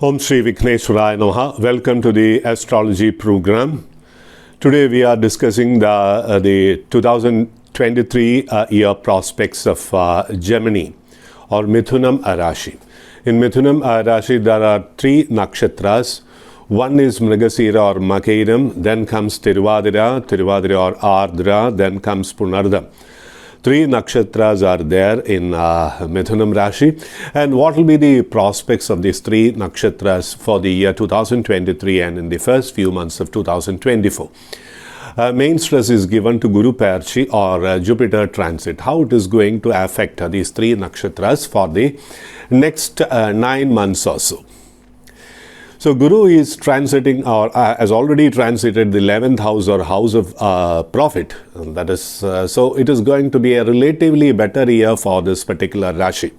Om Shri Vikhneshwaraya Namaha. Welcome to the astrology program. Today we are discussing the 2023 year prospects of Gemini or Midhunam Rashi. In Midhunam Rashi there are three nakshatras. One is Mrigasira or Makairam, then comes Tiruvadira or Ardra, then comes Punartham. Three nakshatras are there in Midhunam Rashi. And what will be the prospects of these three nakshatras for the year 2023 and in the first few months of 2024? Main stress is given to Guru Perchi or Jupiter transit. How it is going to affect these three nakshatras for the next 9 months or so. So Guru is transiting or has already transited the 11th house or house of profit. That is, so it is going to be a relatively better year for this particular Rashi.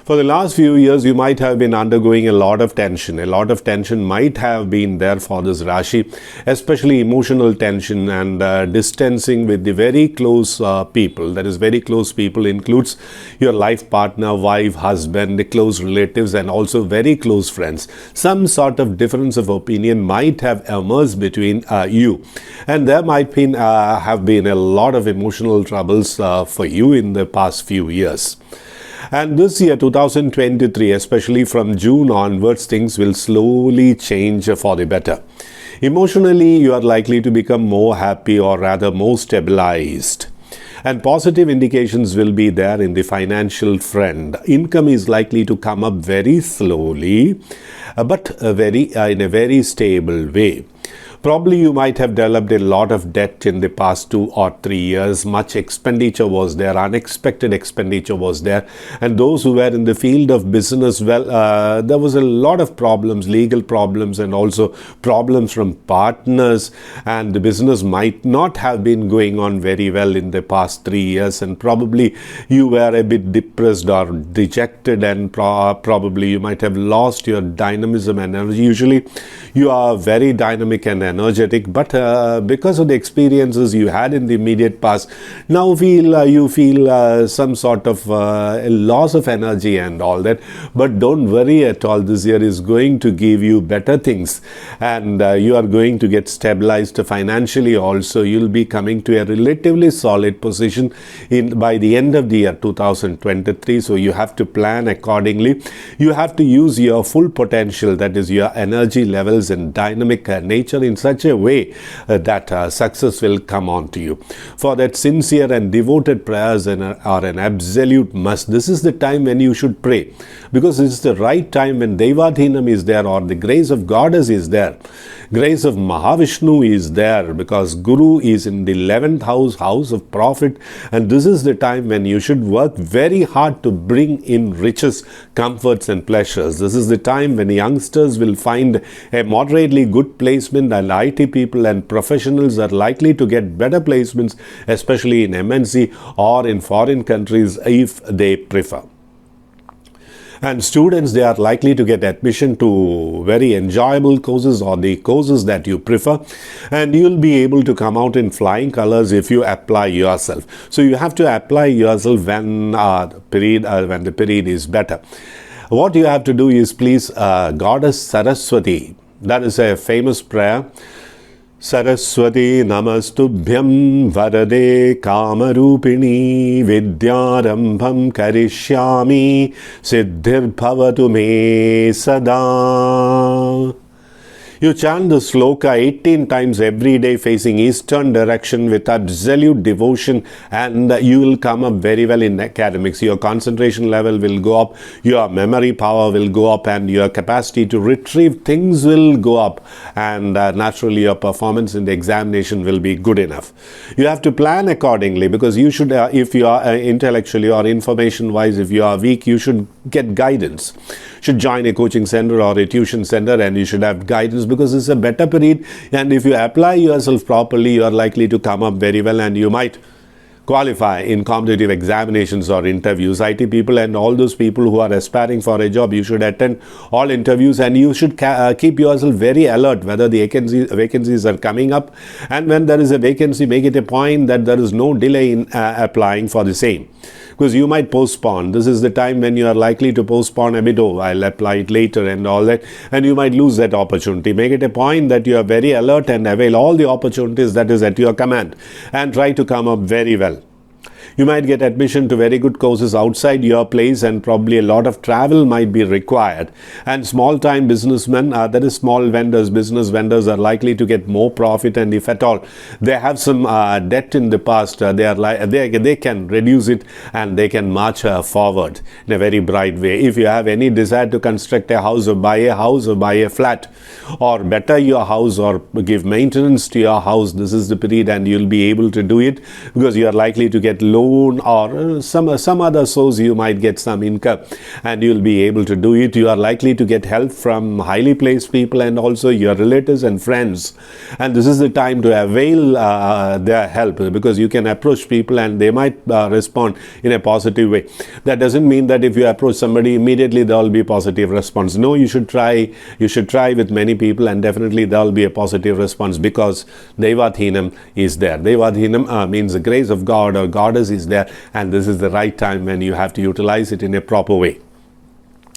For the last few years, you might have been undergoing a lot of tension. A lot of tension might have been there for this Rashi, especially emotional tension and distancing with the very close people. That is, very close people includes your life partner, wife, husband, the close relatives, and also very close friends. Some sort of difference of opinion might have emerged between you. And there might have been a lot of emotional troubles for you in the past few years. And this year, 2023, especially from June onwards, things will slowly change for the better. Emotionally, you are likely to become more happy or rather more stabilized. And positive indications will be there in the financial front. Income is likely to come up very slowly, but in a very stable way. Probably you might have developed a lot of debt in the past 2 or 3 years. Much expenditure was there, unexpected expenditure was there. And those who were in the field of business, well, there was a lot of problems, legal problems and also problems from partners. And the business might not have been going on very well in the past 3 years. And probably you were a bit depressed or dejected and probably you might have lost your dynamism and energy. Usually you are very dynamic and energetic, but because of the experiences you had in the immediate past, now you feel some sort of a loss of energy and all that. But don't worry at all. This year is going to give you better things, and you are going to get stabilized financially. Also, you'll be coming to a relatively solid position by the end of the year 2023. So you have to plan accordingly. You have to use your full potential, that is your energy levels and dynamic nature in such a way that success will come on to you. For that, sincere and devoted prayers are an absolute must. This is the time when you should pray, because this is the right time when Devadhinam is there or the grace of Goddess is there. Grace of Mahavishnu is there because Guru is in the 11th house, house of profit, and this is the time when you should work very hard to bring in riches, comforts and pleasures. This is the time when youngsters will find a moderately good placement, and IT people and professionals are likely to get better placements, especially in MNC or in foreign countries if they prefer. And students, they are likely to get admission to very enjoyable courses or the courses that you prefer, and you'll be able to come out in flying colors if you apply yourself. So you have to apply yourself when the period is better. What you have to do is please Goddess Saraswati. That is a famous prayer. Saraswati namastubhyam varade kamarupini vidyarambham karishyami siddhir bhavatu me sada. You chant the sloka 18 times every day facing eastern direction with absolute devotion, and you will come up very well in academics. Your concentration level will go up, your memory power will go up, and your capacity to retrieve things will go up, and naturally your performance in the examination will be good enough. You have to plan accordingly, because you should, if you are intellectually or information wise, if you are weak, you should get guidance. Should join a coaching center or a tuition center, and you should have guidance, because it's a better period, and if you apply yourself properly, you are likely to come up very well, and you might qualify in competitive examinations or interviews. IT people and all those people who are aspiring for a job, you should attend all interviews, and you should keep yourself very alert whether the vacancies are coming up, and when there is a vacancy, make it a point that there is no delay in applying for the same, because you might postpone. This is the time when you are likely to postpone a bit. Oh, I'll apply it later and all that, and you might lose that opportunity. Make it a point that you are very alert and avail all the opportunities that is at your command, and try to come up very well. You might get admission to very good courses outside your place, and probably a lot of travel might be required. And small-time businessmen, that is small vendors, business vendors, are likely to get more profit, and if at all they have some debt in the past, they can reduce it, and they can march forward in a very bright way. If you have any desire to construct a house, or buy a flat, or better your house, or give maintenance to your house, this is the period, and you'll be able to do it, because you are likely to get loan or some other source. You might get some income, and you'll be able to do it. You are likely to get help from highly placed people and also your relatives and friends, and this is the time to avail their help, because you can approach people and they might respond in a positive way. That doesn't mean that if you approach somebody immediately there will be a positive response. No, you should try with many people, and definitely there will be a positive response, because Devadhinam is there. Devadhinam means the grace of God or goddess is there, and this is the right time when you have to utilize it in a proper way.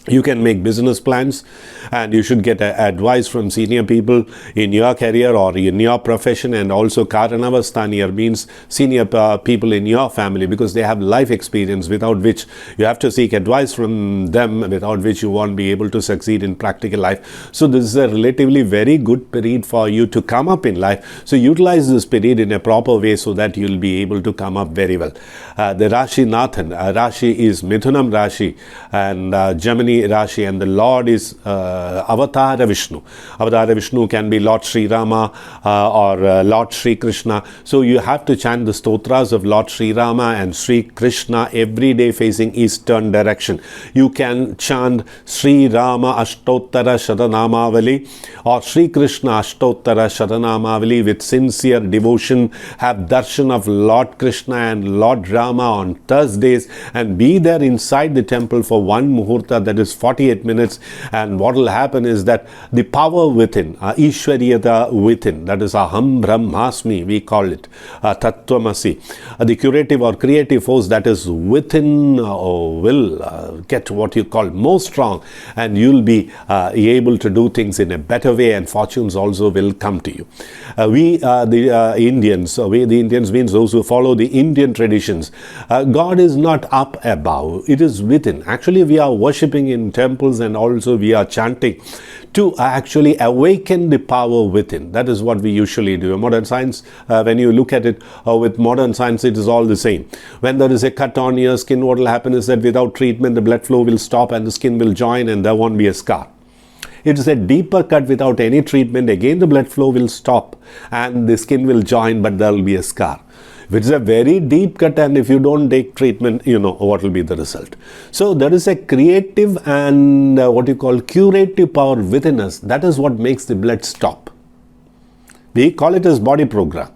You can make business plans, and you should get advice from senior people in your career or in your profession, and also Karanavasthaniyar means senior people in your family, because they have life experience without which you have to seek advice from them, without which you won't be able to succeed in practical life. So this is a relatively very good period for you to come up in life. So utilize this period in a proper way so that you'll be able to come up very well. The Rashi Nathan, Rashi is Midhunam Rashi, and Gemini Rashi, and the Lord is Avatara Vishnu. Avatara Vishnu can be Lord Sri Rama or Lord Sri Krishna. So you have to chant the stotras of Lord Sri Rama and Sri Krishna every day facing eastern direction. You can chant Sri Rama Ashtottara Shatanamavali or Sri Krishna Ashtottara Shatanamavali with sincere devotion. Have darshan of Lord Krishna and Lord Rama on Thursdays, and be there inside the temple for one muhurta, that is 48 minutes. And what will happen is that the power within, Ishwariyata within, that is Aham Brahmasmi, we call it, Tattvamasi, the curative or creative force that is within will get what you call more strong, and you'll be able to do things in a better way, and fortunes also will come to you. The Indians means those who follow the Indian traditions. God is not up above, it is within. Actually, we are worshipping in temples, and also we are chanting to actually awaken the power within. That is what we usually do. Modern science, when you look at it with modern science, it is all the same. When there is a cut on your skin, what will happen is that without treatment, the blood flow will stop and the skin will join, and there won't be a scar. It is a deeper cut without any treatment. Again, the blood flow will stop and the skin will join, but there will be a scar. If it's a very deep cut and if you don't take treatment, you know what will be the result. So there is a creative and what you call curative power within us. That is what makes the blood stop. We call it as body program.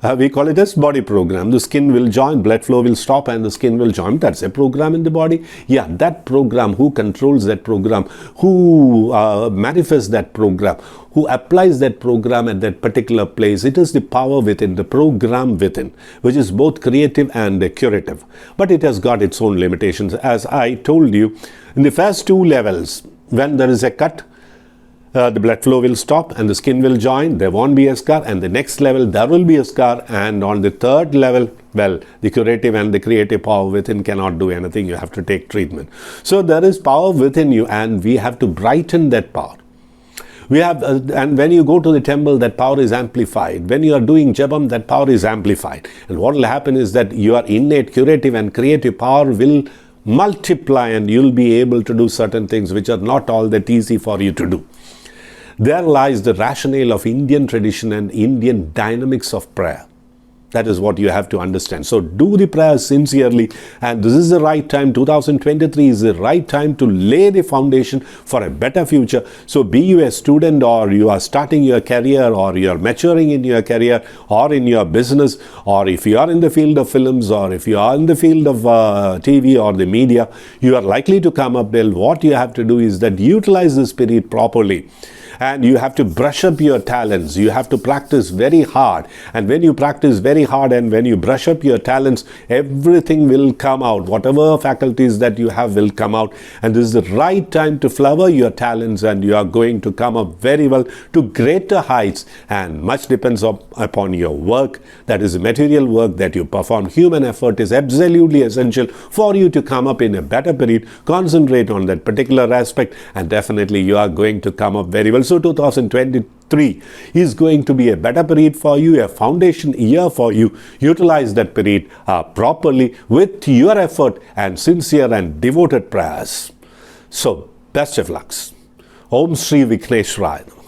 The skin will join, blood flow will stop, and the skin will join. That's a program in the body. Yeah, that program, who controls that program, who manifests that program, who applies that program at that particular place, it is the power within, the program within, which is both creative and curative. But it has got its own limitations. As I told you, in the first two levels, when there is a cut, the blood flow will stop and the skin will join, there won't be a scar, and the next level there will be a scar, and on the third level, well, the curative and the creative power within cannot do anything. You have to take treatment. So there is power within you, and we have to brighten that power. We have, and when you go to the temple, that power is amplified. When you are doing jabam, that power is amplified. And what will happen is that your innate curative and creative power will multiply, and you'll be able to do certain things which are not all that easy for you to do. There lies the rationale of Indian tradition and Indian dynamics of prayer. That is what you have to understand. So do the prayers sincerely, and this is the right time. 2023 is the right time to lay the foundation for a better future. So be you a student, or you are starting your career, or you are maturing in your career or in your business, or if you are in the field of films, or if you are in the field of TV or the media, you are likely to come up well. What you have to do is that utilize this period properly. And you have to brush up your talents. You have to practice very hard. And when you practice very hard and when you brush up your talents, everything will come out. Whatever faculties that you have will come out. And this is the right time to flower your talents, and you are going to come up very well to greater heights. And much depends upon your work. That is material work that you perform. Human effort is absolutely essential for you to come up in a better period. Concentrate on that particular aspect, and definitely you are going to come up very well. So 2023 is going to be a better period for you, a foundation year for you. Utilize that period properly with your effort and sincere and devoted prayers. So best of lucks. Om Shri Vikneshwaraya.